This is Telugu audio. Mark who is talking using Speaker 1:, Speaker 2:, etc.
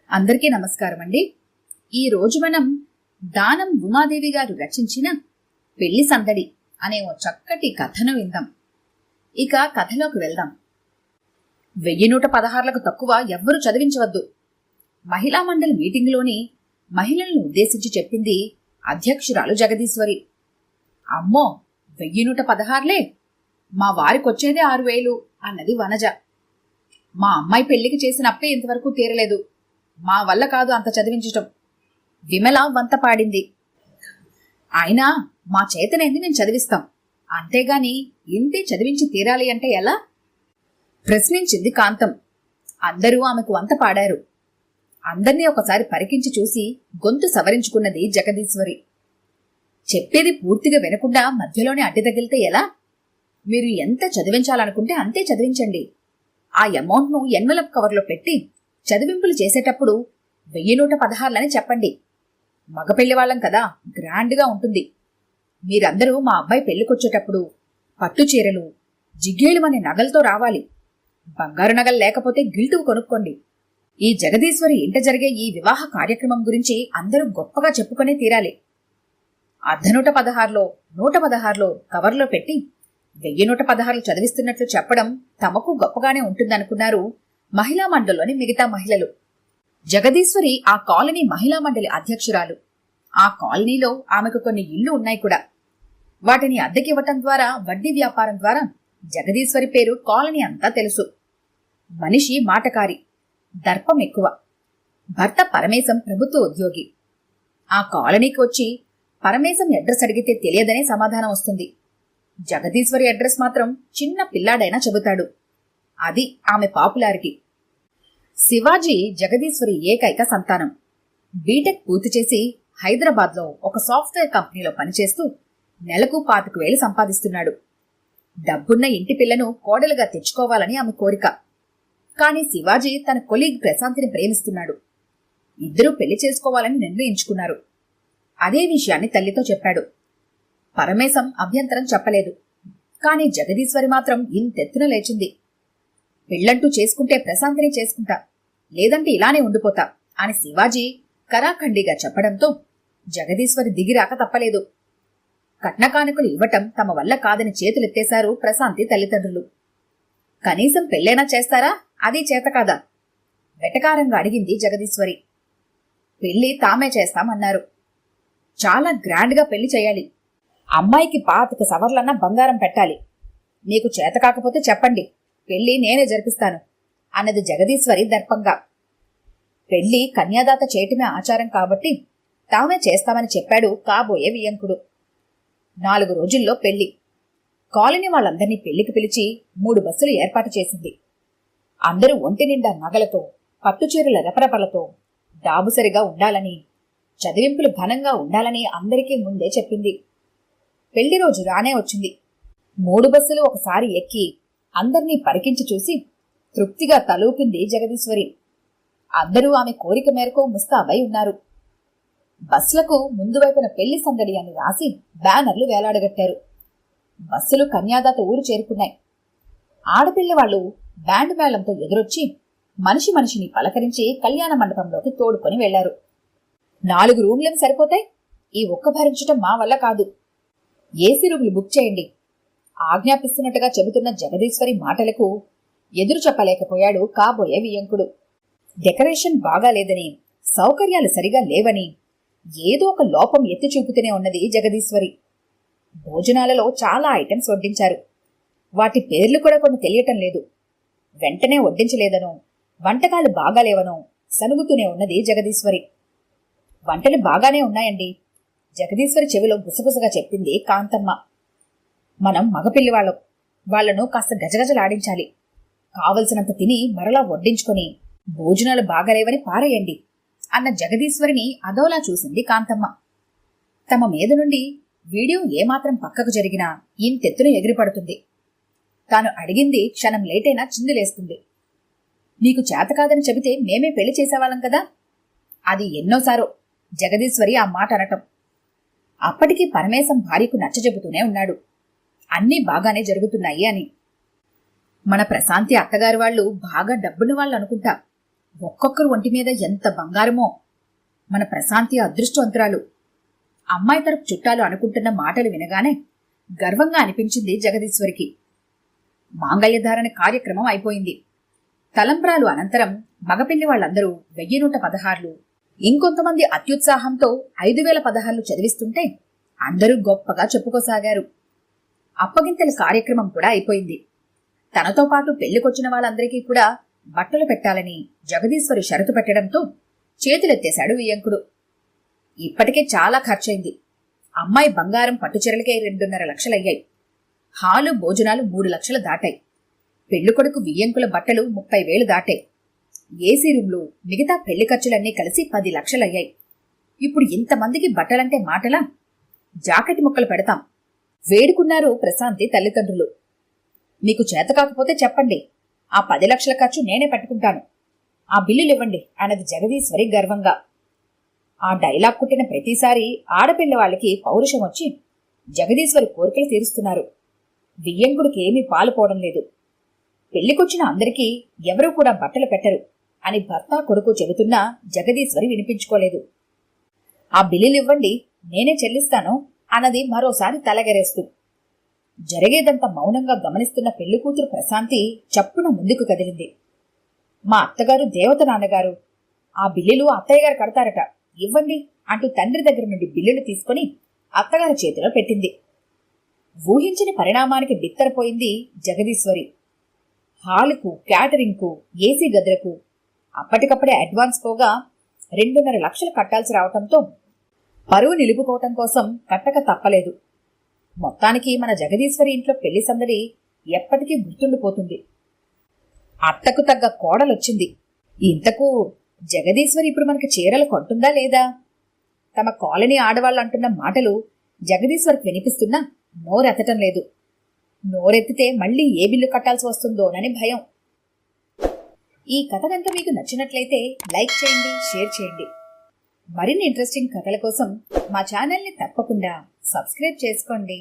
Speaker 1: అందరికీ నమస్కారం అండి. ఈ రోజు మనం దానం ఉమాదేవి గారు రచించిన పెళ్లి సందడి అనే ఓ చక్కటి కథను విందాం. ఇక కథలోకి వెళ్దాం. 1116లకు తక్కువ ఎవ్వరూ చదివించవద్దు. మహిళా మండలి మీటింగ్లోని మహిళలను ఉద్దేశించి చెప్పింది అధ్యక్షురాలు జగదీశ్వరి. అమ్మో, 1116లే, మా వారికొచ్చేదే 6000 అన్నది వనజ. మా అమ్మాయి పెళ్లికి చేసిన అప్పే ఇంతవరకు తీరలేదు, మా వల్ల కాదు అంత చదివించటం. విమల వంత పాడింది. అయినా మా చేతనేంది మేము చదివిస్తాం, అంతేగాని ఇంతే చదివించి తీరాలి అంటే ఎలా? ప్రశ్నించింది కాంతం. అందరూ ఆమెకు వంత పాడారు. అందర్నీ ఒకసారి పరికించి చూసి గొంతు సవరించుకున్నది జగదీశ్వరి. చెప్పేది పూర్తిగా వినకుండా మధ్యలోనే అడ్డు తగిలితే ఎలా? మీరు ఎంత చదివించాలనుకుంటే అంతే చదివించండి. ఆ అమౌంట్ను ఎన్వలప్ కవర్లో పెట్టి చదివింపులు చేసేటప్పుడు 1116లని చెప్పండి. మగపెళ్లి వాళ్ళం కదా, గ్రాండ్గా ఉంటుంది. మీరందరూ మా అబ్బాయి పెళ్లికొచ్చేటప్పుడు పట్టు చీరలు, జిగ్గేలుమనే నగలతో రావాలి. బంగారు నగలు లేకపోతే గిల్టువు కొనుక్కోండి. ఈ జగదీశ్వరి ఇంట జరిగే ఈ వివాహ కార్యక్రమం గురించి అందరూ గొప్పగా చెప్పుకునే తీరాలి. 116లో 116లో కవర్లో పెట్టి 1116 చదివిస్తున్నట్లు చెప్పడం తమకు గొప్పగానే ఉంటుందనుకున్నారు మహిళా మండలిలోని మిగతా మహిళలు. జగదీశ్వరి ఆ కాలనీ మహిళా మండలి అధ్యక్షురాలు. ఆ కాలనీలో ఆమెకు కొన్ని ఇళ్లు ఉన్నాయి కూడా. వాటిని అద్దెకివ్వటం ద్వారా, వడ్డీ వ్యాపారం ద్వారా జగదీశ్వరి పేరు కాలనీ అంతా తెలుసు. మనిషి మాటకారి, దర్పం ఎక్కువ. భర్త పరమేశం ప్రభుత్వ ఉద్యోగి. ఆ కాలనీకి వచ్చి పరమేశం అడ్రస్ అడిగితే తెలియదనే సమాధానం వస్తుంది. జగదీశ్వరి అడ్రస్ మాత్రం చిన్న పిల్లాడైనా చెబుతాడు. అది ఆమె పాపులారిటీ. శివాజీ జగదీశ్వరి ఏకైక సంతానం. బీటెక్ పూర్తి చేసి హైదరాబాద్లో ఒక సాఫ్ట్వేర్ కంపెనీలో పనిచేస్తూ నెలకు 25,000 సంపాదిస్తున్నాడు. డబ్బున్న ఇంటి పిల్లను కోడలుగా తెచ్చుకోవాలని ఆమె కోరిక. కానీ శివాజీ తన కొలీగ్ ప్రశాంతిని ప్రేమిస్తున్నాడు. ఇద్దరూ పెళ్లి చేసుకోవాలని నిర్ణయించుకున్నారు. అదే విషయాన్ని తల్లితో చెప్పాడు. పరమేశం అభ్యంతరం చెప్పలేదు. కాని జగదీశ్వరి మాత్రం ఇంతెత్తున లేచింది. పెళ్లంటూ చేసుకుంటే ప్రశాంతిని చేసుకుంటా, లేదంటే ఇలానే ఉండిపోతా అని శివాజీ కరాఖండిగా చెప్పడంతో జగదీశ్వరి దిగిరాక తప్పలేదు. కట్నకానుకలు ఇవ్వటం తమ వల్ల కాదని చేతులెత్తేశారు ప్రశాంతి తల్లిదండ్రులు. కనీసం పెళ్లైనా చేస్తారా? అది చేత కాదా? వెటకారంగా అడిగింది జగదీశ్వరి. పెళ్లి తామే చేస్తామన్నారు. చాలా గ్రాండ్గా పెళ్లి చేయాలి. అమ్మాయికి 25 సవర్లన్నా బంగారం పెట్టాలి. నీకు చేత కాకపోతే చెప్పండి, పెళ్లి నేనే జరిపిస్తాను అన్నది జగదీశ్వరి దర్పంగా. పెళ్లి కన్యాదాత చేయటమే ఆచారం కాబట్టి తామే చేస్తామని చెప్పాడు కాబోయే వియంకుడు. 4 రోజుల్లో పెళ్లి. కాలనీ వాళ్ళందరినీ పెళ్లికి పిలిచి 3 బస్సులు ఏర్పాటు చేసింది. అందరూ ఒంటి నిండా నగలతో, పట్టుచీరల రెపరెపలతో డాబుసరిగా ఉండాలని, చదివింపులు ఘనంగా ఉండాలని అందరికీ ముందే చెప్పింది. పెళ్లి రోజు రానే వచ్చింది. 3 బస్సులు ఒకసారి ఎక్కి అందర్నీ పరికించి చూసి తృప్తిగా తలూపింది జగదీశ్వరి. అందరూ ఆమె కోరిక మేరకు ముస్తాబై ఉన్నారు. బస్సులకు ముందు వైపున పెళ్లి సందడి అని రాసి బ్యానర్లు వేలాడగట్టారు. బస్సులు కన్యాదాత ఊరు చేరుకున్నాయి. ఆడపిల్ల వాళ్ళు బ్యాండ్ మేళంతో ఎదురొచ్చి మనిషి మనిషిని పలకరించి కళ్యాణ మండపంలోకి తోడుకొని వెళ్లారు. 4 రూమ్లేం సరిపోతాయి, ఈ ఒక్క భరించటం మా వల్ల కాదు. ఏసీ రూములు బుక్ చేయండి ఆజ్ఞాపిస్తున్నట్టుగా చెబుతున్న జగదీశ్వరి మాటలకు ఎదురు చెప్పలేకపోయాడు కాబోయే వియంకుడు. డెకరేషన్ బాగాలేదని, సౌకర్యాలు సరిగా లేవని ఏదో ఒక లోపం ఎత్తి చూపుతూనే ఉన్నది జగదీశ్వరి. భోజనాలలో చాలా ఐటమ్స్ వడ్డించారు. వాటి పేర్లు కూడా కొన్ని తెలియటం లేదు. వెంటనే వడ్డించలేదనో, వంటకాలు బాగాలేవనో సనుగుతూనే ఉన్నది జగదీశ్వరి. వంటలు బాగానే ఉన్నాయండి, జగదీశ్వరి చెవిలో గుసగుసగా చెప్పింది కాంతమ్మ. మనం మగపిల్లివాళ్ళం, వాళ్లను కాస్త గజగజలాడించాలి. కావలసినంత తిని మరలా వడ్డించుకొని భోజనాలు బాగాలేవని పారేయండి అన్న జగదీశ్వరిని అదోలా చూసింది కాంతమ్మ. తమ మీద నుండి వీడియో ఏమాత్రం పక్కకు జరిగినా ఇంతెత్తున ఎగిరిపడుతుంది. తాను అడిగింది క్షణం లేటైనా చిందులేస్తుంది. నీకు చేతకాదని చెబితే మేమే పెళ్లి చేసేవాళ్ళం కదా. అది ఎన్నోసారో జగదీశ్వరి ఆ మాట అనటం. అప్పటికీ పరమేశం భార్యకు నచ్చజెబుతూనే ఉన్నాడు, అన్నీ బాగానే జరుగుతున్నాయి అని. మన ప్రశాంతి అత్తగారి వాళ్ళు బాగా డబ్బున్న వాళ్ళు అనుకుంటా, ఒక్కొక్కరు ఒంటి మీద ఎంత బంగారమో. మన ప్రశాంతి అదృష్టవంతురాలు. అమ్మాయి తరపు చుట్టాలు అనుకుంటున్న మాటలు వినగానే గర్వంగా అనిపించింది జగదీశ్వరికి. మాంగళ్యధారణ కార్యక్రమం అయిపోయింది. తలంబ్రాలు అనంతరం మగపిల్లి వాళ్ళందరూ 1116 ఇంకొంతమంది అత్యుత్సాహంతో 5016 చదివిస్తుంటే అందరూ గొప్పగా చెప్పుకోసాగారు. అప్పగింతల కార్యక్రమం కూడా అయిపోయింది. తనతో పాటు పెళ్లికొచ్చిన వాళ్ళందరికీ కూడా బట్టలు పెట్టాలని జగదీశ్వరి షరతు పెట్టడంతో చేతులెత్తేశాడు వియ్యంకుడు. ఇప్పటికే చాలా ఖర్చయింది. అమ్మాయి బంగారం పట్టుచీరలకే 2.5 లక్షలయ్యాయి. హాలు భోజనాలు 3 లక్షలు దాటాయి. పెళ్లికొడుకు వియ్యంకుల బట్టలు 30,000 దాటాయి. ఏసీ రూమ్లు మిగతా పెళ్లి ఖర్చులన్నీ కలిసి 10 లక్షలయ్యాయి. ఇప్పుడు ఇంతమందికి బట్టలంటే మాటలా? జాకెట్ ముక్కలు పెడతాం వేడుకున్నారు ప్రశాంతి తల్లిదండ్రులు. మీకు చేత కాకపోతే చెప్పండి, ఆ 10 లక్షల ఖర్చు నేనే పెట్టుకుంటాను, ఆ బిల్లులివ్వండి అన్నది జగదీశ్వరి గర్వంగా. ఆ డైలాగ్ కుట్టిన ప్రతిసారి ఆడపిల్ల వాళ్ళకి పౌరుషం వచ్చి జగదీశ్వరి కోరికలు తీరుస్తున్నారు. వియ్యంకుడికి ఏమీ పాలుపోవడం లేదు. పెళ్లికొచ్చిన అందరికీ ఎవరూ కూడా బట్టలు పెట్టరు అని భర్త కొడుకు చెబుతున్నా జగదీశ్వరి వినిపించుకోలేదు. ఆ బిల్లులివ్వండి, నేనే చెల్లిస్తాను అన్నది మరోసారి తలగెరేస్తూ. జరిగేదంతా మౌనంగా గమనిస్తున్న పెళ్లికూతురు ప్రశాంతి చప్పున ముందుకు కదిలింది. మా అత్తగారు దేవత నాన్నగారు, ఆ బిల్లులు అత్తయ్యగారు కడతారట, ఇవ్వండి అంటూ తండ్రి దగ్గర నుండి బిల్లులు తీసుకుని అత్తగారి చేతిలో పెట్టింది. ఊహించని పరిణామానికి బిత్తరపోయింది జగదీశ్వరి. హాలుకు, క్యాటరింగ్కు, ఏసీ గదులకు అప్పటికప్పుడే అడ్వాన్స్ పోగా 2.5 లక్షలు కట్టాల్సి రావటంతో పరువు నిలుపుకోవటం కోసం కట్టక తప్పలేదు. మొత్తానికి మన జగదీశ్వరి ఇంట్లో పెళ్లి సందడి ఎప్పటికీ గుర్తుండిపోతుంది. అత్తకు తగ్గ కోడలొచ్చింది. ఇంతకు జగదీశ్వరి ఇప్పుడు మనకి చీరలు కొంటుందా లేదా? తమ కాలనీ ఆడవాళ్ళు అంటున్న మాటలు జగదీశ్వరికి వినిపిస్తున్నా నోరెత్తటం లేదు. నోరెత్తితే మళ్లీ ఏ బిల్లు కట్టాల్సి వస్తుందోనని భయం. ఈ కథ కనుక మీకు నచ్చినట్లయితే లైక్ చేయండి, షేర్ చేయండి. మరిన్ని ఇంట్రెస్టింగ్ కథల కోసం మా ఛానల్ని తప్పకుండా సబ్స్క్రైబ్ చేసుకోండి.